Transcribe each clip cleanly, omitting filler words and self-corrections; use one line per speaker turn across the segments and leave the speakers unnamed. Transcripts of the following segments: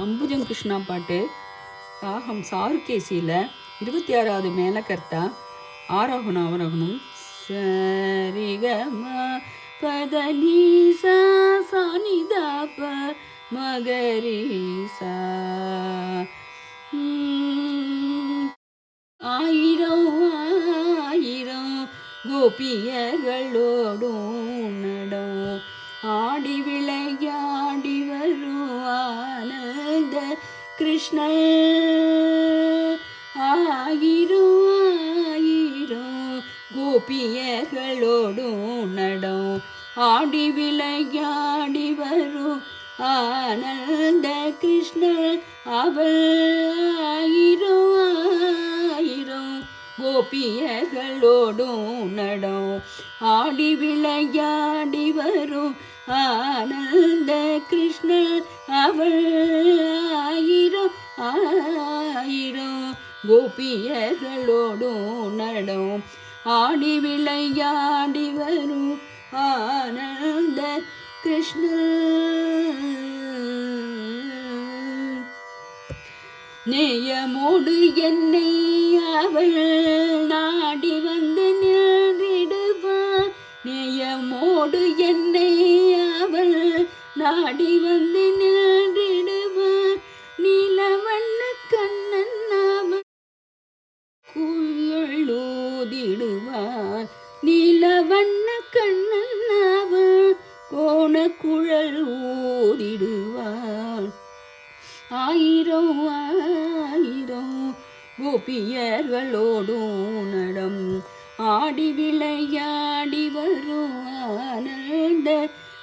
அம்புஜம் கிருஷ்ணா பாட்டு ராகம் சாருகேசியில் 26வது மேலகர்த்தா ஆரோகணம் அவரோகணம் சரிகம பதனீசா சானிதாப மகரீசா ஆயிரம் ஆயிரம் கோபியர்களோடும் நடம் ஆடி விளையாடி வரும் ஆனந்த கிருஷ்ணன் ஆயிரம் ஆயிரம் கோபியர்களோடும் நடம் ஆடி விளையாடி வரும் ஆனந்த கிருஷ்ணன் அவள் ஆயிரம் ஆயிரம் கோபியர்களோடும் நடம் ஆடி விளையாடி வரும் ஆனந்த கிருஷ்ணன் அவள் ஆயிரம் ஆயிரம் கோபியர்களோடும் நடம் ஆடி விளையாடி வரும் ஆனந்த கிருஷ்ணன் நேயமோடு என்னை அவள் நாடி வந்து நின்றிடுவாள் நேயமோடு என்னை அவள் நாடி வந்து நின்றிடுவாள் நீலவண்ண கண்ணன் அவள் குழலூதிடுவாள் நீலவண்ண கண்ணன் அவள் கோணக்குழல் ஊதிடுவாள் ஆயிரம் ஆயிரம் கோபியர்களோடும் நடம் ஆடி விளையாடி வரும் ஆனந்த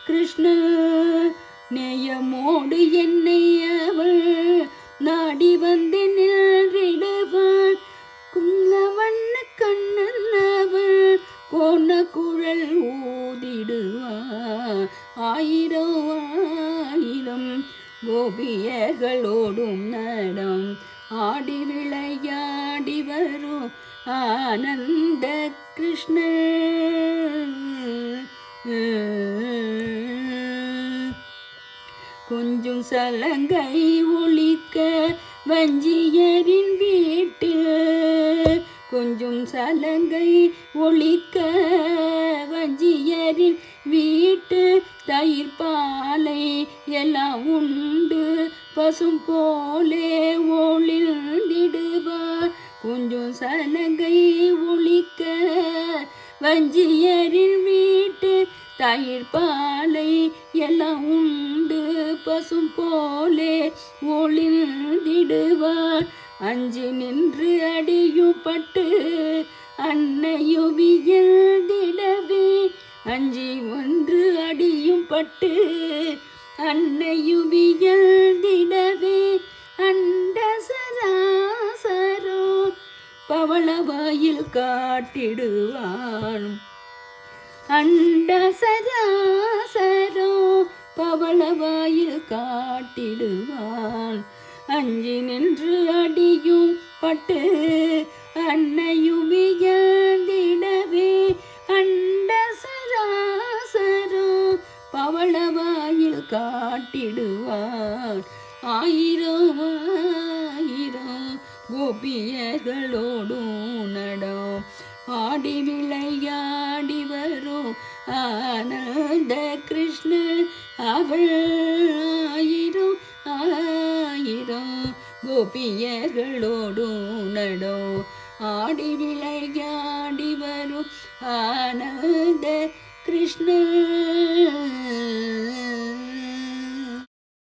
கிருஷ்ண நேயமோடு என்னை அவள் நாடி வந்து நின்றிடுவாள் குங்கவண்ண கண்ணன் அவள் கோண குழல் ஊதிடுவாள் ஆயிரம் ஆயிரம் கோபியர்களோடும் நடம் ஆடி விளையாடி வரும் ஆனந்த கிருஷ்ண கொஞ்சம் சலங்கை ஒலிக்க வஞ்சியரின் வீட்டில் கொஞ்சம் சலங்கை ஒலிக்க வஞ்சியரின் வீட்டு தயிர் பாலை எல்லாம் உண்டு பசும் போலே ஒளிர்ந்திடுவார் கொஞ்சம் சலங்கை ஒலிக்க வஞ்சியரின் வீட்டு தயிர் பாலை எல்லாம் உண்டு பசும் போலே ஒளிர்ந்திடுவார் அஞ்சு நின்று அடியும் பட்டு அன்னையும் வியந்திடவே அஞ்சி ஒன்று அடியும் பட்டு அன்னையும் வியந்திடவே அண்ட சராசரோ பவளவாயில் காட்டிடுவான் அண்ட சராசரோ பவளவாயில் காட்டிடுவான் அஞ்சி நின்று அடியும் பட்டு அன்னையும் வியந்திடவே அண்ட சராசரோ பவளவாயில் காட்டிடுவான் ஆயிரம் ஆயிரம் கோபியர்களோடும் நடம் ஆடி விளையாடி வரும் ஆனந்த கிருஷ்ணன் அவள் ஆயிரம் ஆயிரம் கோபியர்களோடும் நடம் ஆடி விளையாடி வரும் ஆனந்த கிருஷ்ணன்